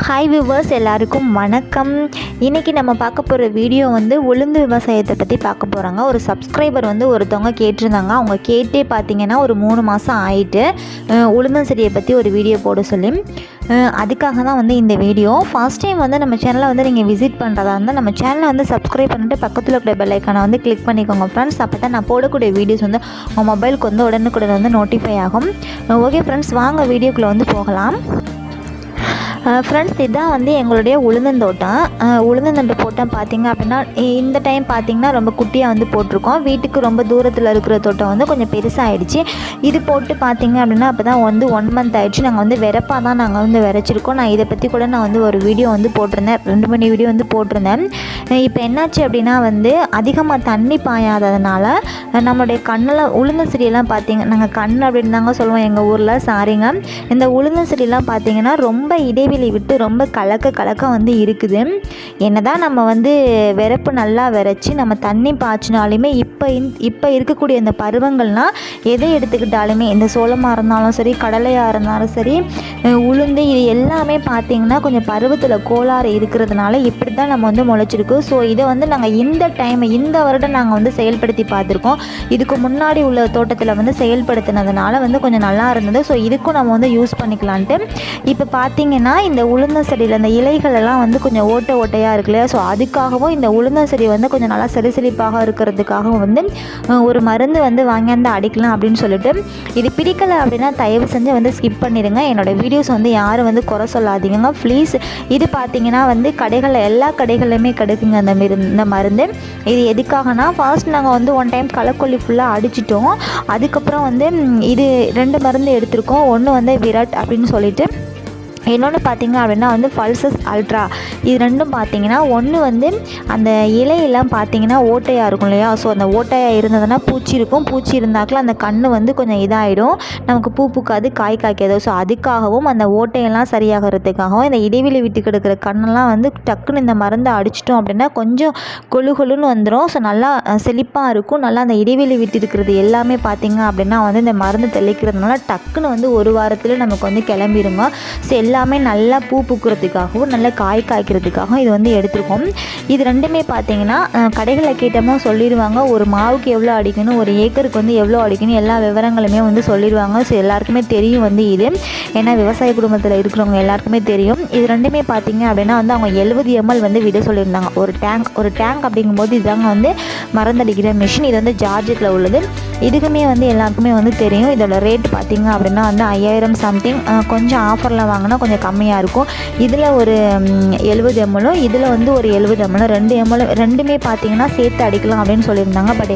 Hi viewers, எல்லாருக்கும் வணக்கம். இன்றைக்கி நம்ம பார்க்க போகிற வீடியோ உளுந்து விவசாயத்தை பற்றி பார்க்க போகிறாங்க. ஒரு சப்ஸ்கிரைபர் ஒருத்தவங்க கேட்டிருந்தாங்க. அவங்க கேட்டே பார்த்திங்கன்னா ஒரு 3 மாதம் ஆகிட்டு உளுந்தம் செடியை பற்றி ஒரு வீடியோ போட சொல்லி, அதுக்காக தான் இந்த வீடியோ. ஃபர்ஸ்ட் டைம் நம்ம சேனலை நீங்கள் விசிட் பண்ணுறதா இருந்தால் நம்ம சேனலை சப்ஸ்கிரைப் பண்ணிட்டு பக்கத்தில் இருக்கிற பெல் ஐக்கானை கிளிக் பண்ணிக்கோங்க ஃப்ரெண்ட்ஸ். அப்போ தான் நான் போடக்கூடிய வீடியோஸ் உங்கள் மொபைலுக்கு உடனுக்குடன் நோட்டிஃபை ஆகும். ஓகே ஃப்ரெண்ட்ஸ், வாங்க வீடியோக்குள்ளே போகலாம். ஃப்ரெண்ட்ஸ், இதுதான் எங்களுடைய உளுந்தந்தோட்டம். உளுந்தந்தோட்டை போட்டால் பார்த்திங்க அப்படின்னா இந்த டைம் பார்த்திங்கன்னா ரொம்ப குட்டியாக போட்டிருக்கோம். வீட்டுக்கு ரொம்ப தூரத்தில் இருக்கிற தோட்டம் கொஞ்சம் பெருசாகிடுச்சு. இது போட்டு பார்த்திங்க அப்படின்னா அப்போ தான் 1 மந்த் ஆகிடுச்சு. நாங்கள் வெறப்பாக தான் நாங்கள் விதைச்சிருக்கோம். நான் இதை பற்றி கூட நான் ஒரு வீடியோ போட்டிருந்தேன், 2 மணி வீடியோ போட்டிருந்தேன். இப்போ என்னாச்சு அப்படின்னா அதிகமாக தண்ணி பாயாததுனால நம்மளுடைய கண்ணில் உளுந்த செடியெல்லாம் பார்த்திங்க, நாங்கள் கண் அப்படின்னு தாங்க சொல்லுவோம் எங்கள் ஊரில், சாரிங்க. இந்த உளுந்த செடியெல்லாம் பார்த்திங்கன்னா ரொம்ப இடைவெளி விட்டு ரொம்ப கலக்க இருக்குது. என்னதான் நம்ம விறப்பு நல்லா விரைச்சி நம்ம தண்ணி பாய்ச்சினாலுமே இப்போ இருக்கக்கூடிய இந்த பருவங்கள்னால் எதை எடுத்துக்கிட்டாலுமே, இந்த சோளமாக இருந்தாலும் சரி, கடலையாக இருந்தாலும் சரி, உளுந்து, இது எல்லாமே பார்த்திங்கன்னா கொஞ்சம் பருவத்தில் கோளாறு இருக்கிறதுனால இப்படி தான் நம்ம முளைச்சிருக்கு. ஸோ இதை நாங்கள் இந்த வருடம் நாங்கள் செயல்படுத்தி பார்த்துருக்கோம். இதுக்கு முன்னாடி உள்ள தோட்டத்தில் செயல்படுத்தினதுனால கொஞ்சம் நல்லா இருந்தது. ஸோ இதுக்கும் நம்ம யூஸ் பண்ணிக்கலான்ட்டு இப்போ பார்த்திங்கன்னா இந்த உளுந்த செடியில் இந்த இலைகள் எல்லாம் கொஞ்சம் ஓட்டையாக இருக்கு இல்லையா. ஸோ அதுக்காகவும் இந்த உளுந்த செடி கொஞ்சம் நல்லா செழிப்பாக இருக்கிறதுக்காகவும் ஒரு மருந்து வாங்கியாந்து அடிக்கலாம் அப்படின்னு சொல்லிட்டு, இது பிடிக்கலை அப்படின்னா தயவு செஞ்சு ஸ்கிப் பண்ணிடுங்க. என்னோடய வீடியோஸ் யாரும் குறை சொல்லாதீங்க ப்ளீஸ். இது பார்த்திங்கன்னா கடைகளில் எல்லா கடைகளிலுமே கிடைக்குங்க இந்த மருந்து. இது எதுக்காகனா, ஃபர்ஸ்ட் நாங்கள் 1 டைம் களைக்கொல்லி ஃபுல்லாக அடிச்சிட்டோம். அதுக்கப்புறம் இது 2 மருந்து எடுத்திருக்கோம். ஒன்று விராட் அப்படின்னு சொல்லிட்டு, இன்னொன்று பார்த்திங்க அப்படின்னா பல்சஸ் அல்ட்ரா. இது ரெண்டும் பார்த்திங்கன்னா ஒன்று அந்த இலையெல்லாம் பார்த்திங்கன்னா ஓட்டையாக இருக்கும் இல்லையா. ஸோ அந்த ஓட்டையாக இருந்ததுன்னா பூச்சி இருக்கும். பூச்சி இருந்தாக்கில் அந்த கண் கொஞ்சம் இதாகிடும், நமக்கு பூ பூக்காது, காய் காய்க்காது. ஸோ அதுக்காகவும் அந்த ஓட்டையெல்லாம் சரியாகிறதுக்காகவும் இந்த இடைவெளி விட்டு கிடக்கிற கண்ணெல்லாம் டக்குன்னு இந்த மருந்தை அடிச்சிட்டோம் அப்படின்னா கொஞ்சம் கொழுன்னு வந்துடும். ஸோ நல்லா செழிப்பாக இருக்கும். நல்லா அந்த இடைவெளி விட்டு இருக்கிறது எல்லாமே பார்த்திங்க அப்படின்னா இந்த மருந்து தெளிக்கிறதுனால டக்குன்னு 1 வாரத்தில் நமக்கு கிளம்பிடுங்க. ஸோ எல்லாமே நல்லா பூ பூக்கிறதுக்காகவும் நல்லா காய் காய்க்கிறதுக்காகவும் இது எடுத்துருக்கோம். இது ரெண்டுமே பார்த்திங்கன்னா கடைகளில் கேட்டோமோ சொல்லிடுவாங்க. ஒரு மாவுக்கு எவ்வளோ அடிக்கணும், ஒரு ஏக்கருக்கு எவ்வளோ அடிக்கணும், எல்லா விவரங்களுமே சொல்லிடுவாங்க. ஸோ எல்லாருக்குமே தெரியும் இது. ஏன்னா விவசாய குடும்பத்தில் இருக்கிறவங்க எல்லாருக்குமே தெரியும். இது ரெண்டுமே பார்த்திங்க அப்படின்னா அவங்க 70 ml விட சொல்லியிருந்தாங்க. ஒரு டேங்க் அப்படிங்கும்போது இதுதாங்க மருந்தடிக்கிற மிஷின். இது ஜார்ஜெட்டில் உள்ளது. இதுக்குமே எல்லாருக்குமே தெரியும். இதோட ரேட் பார்த்திங்க அப்படின்னா 5000 சம்திங். கொஞ்சம் ஆஃபரில் வாங்கினா கொஞ்சம் கம்மியாக இருக்கும். இதில் ஒரு 70 ml, இதில் ஒரு 70 ml, 2 ml ரெண்டுமே பார்த்திங்கன்னா சேர்த்து அடிக்கலாம் அப்படின்னு சொல்லியிருந்தாங்க. பட்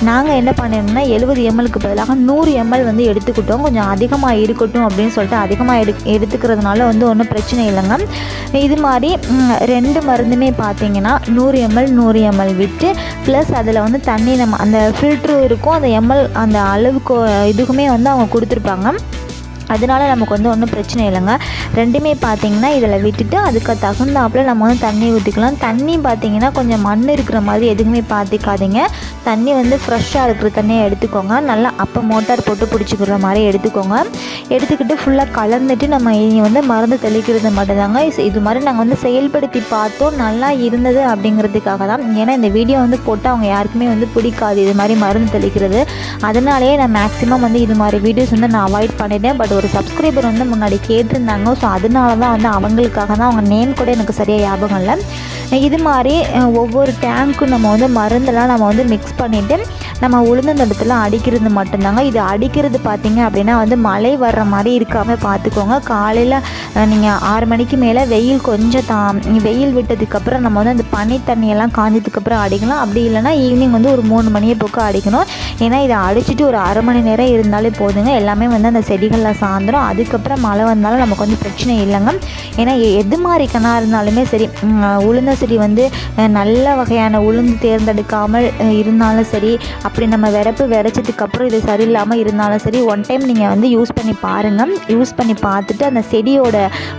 நாங்கள் என்ன பண்ணியிருந்தோம்னா 70 mlக்கு பதிலாக 100 ml எடுத்துக்கிட்டோம். கொஞ்சம் அதிகமாக இருக்கட்டும் அப்படின்னு சொல்லிட்டு அதிகமாக எடுத்துக்கிறதுனால ஒன்றும் பிரச்சனை இல்லைங்க. இது மாதிரி 2 மருந்துமே பார்த்திங்கன்னா 100 ml விட்டு ப்ளஸ் அதில் தண்ணி நம்ம அந்த ஃபில்ட்ரு இருக்கும், அந்த ml அந்த அளவுக்கு இதுக்குமே அவங்க கொடுத்துருப்பாங்க. அதனால நமக்கு ஒன்றும் பிரச்சனை இல்லைங்க. ரெண்டுமே பார்த்திங்கன்னா இதில் விட்டுட்டு அதுக்கு தகுந்தாப்பில் நம்ம தண்ணி ஊற்றிக்கலாம். தண்ணி பார்த்திங்கன்னா கொஞ்சம் மண் இருக்கிற மாதிரி எதுவுமே பார்த்திக்காதீங்க. தண்ணி ஃப்ரெஷ்ஷாக இருக்கிற தண்ணியை எடுத்துக்கோங்க. நல்லா அப்போ மோட்டார் போட்டு பிடிச்சிக்கிற மாதிரி எடுத்துக்கோங்க. எடுத்துக்கிட்டு ஃபுல்லாக கலந்துட்டு நம்ம இனி மருந்து தெளிக்கிறது மட்டும்தாங்க. இது மாதிரி நாங்கள் செயல்படுத்தி பார்த்தோம், நல்லா இருந்தது அப்படிங்கிறதுக்காக தான். ஏன்னா இந்த வீடியோ போட்டால் அவங்க யாருக்குமே பிடிக்காது இது மாதிரி மருந்து தெளிக்கிறது. அதனாலேயே நான் மேக்ஸிமம் இது மாதிரி வீடியோஸ் நான் அவாய்ட் பண்ணிட்டேன். பட் ஒரு சப்ஸ்கிரைபர் முன்னாடி கேட்டிருந்தாங்க. ஸோ அதனால தான் அவங்களுக்காக தான், அவங்க நேம் கூட எனக்கு சரியாக ஞாபகம் இல்லை. இது மாதிரி ஒவ்வொரு டேங்க்கும் நம்ம மருந்தெல்லாம் நம்ம மிக்ஸ் பண்ணிவிட்டு நம்ம உளுந்தந்தோட்டத்தில் அடிக்கிறது மட்டும்தாங்க. இது அடிக்கிறது பார்த்திங்க அப்படின்னா மழை வர்ற மாதிரி இருக்காமல் பார்த்துக்கோங்க. காலையில் நீங்கள் 6 மணிக்கு மேலே வெயில் கொஞ்சம் வெயில் விட்டதுக்கப்புறம் நம்ம அந்த பனி தண்ணியெல்லாம் காஞ்சதுக்கப்புறம் அடிக்கலாம். அப்படி இல்லைனா ஈவினிங் ஒரு 3 மணியை போக்கு அடிக்கணும். ஏன்னா இதை அடிச்சுட்டு ஒரு அரை மணி நேரம் இருந்தாலே போதுங்க. எல்லாமே அந்த செடிகளில் சார்ந்துடும். அதுக்கப்புறம் மழை வந்தாலும் நமக்கு பிரச்சனை இல்லைங்க. ஏன்னா எது மாதிரி கணாக இருந்தாலுமே சரி, உளுந்த செடி நல்ல வகையான உளுந்து தேர்ந்தெடுக்காமல் இருந்தாலும் சரி, அப்படி நம்ம விரைச்சதுக்கப்புறம் இது சரியில்லாமல் இருந்தாலும் சரி, 1 டைம் நீங்கள் யூஸ் பண்ணி பாருங்கள். யூஸ் பண்ணி பார்த்துட்டு அந்த செடியோட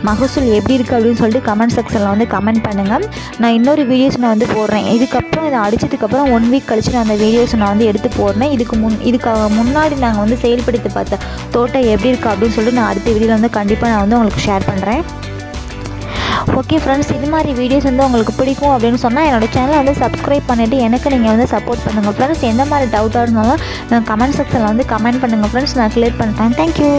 மகசூல் எப்படி இருக்குது அப்படின்னு சொல்லிட்டு கமெண்ட் செக்ஷனில் கமெண்ட் பண்ணுங்கள். நான் இன்னொரு வீடியோஸ் நான் போடுறேன். இதுக்கப்புறம் இதை அடித்ததுக்கப்புறம் 1 வீக் கழித்து நான் அந்த வீடியோஸ் நான் எடுத்து போடுறேன். இதுக்கு முன்னாடி நாங்கள் செயல்படுத்தி பார்த்த தோட்டம் எப்படி இருக்குது அப்படின்னு சொல்லிட்டு நான் அடுத்த வீடியோவில் கண்டிப்பாக நான் உங்களுக்கு ஷேர் பண்ணுறேன். ஓகே ஃப்ரெண்ட்ஸ், இது மாதிரி வீடியோஸ் வந்து உங்களுக்கு பிடிக்கும் அப்படின்னு சொன்னால் என்னோட சேனலை வந்து சப்ஸ்கிரைப் பண்ணிவிட்டு எனக்கு நீங்கள் வந்து சப்போர்ட் பண்ணுங்கள் ஃப்ரெண்ட்ஸ். எந்த மாதிரி டவுட்டாக இருந்தாலும் கமெண்ட் செக்ஷனில் வந்து கமெண்ட் பண்ணுங்கள் ஃப்ரெண்ட்ஸ், நான் கிளியர் பண்ணுறேன். தேங்க்யூ.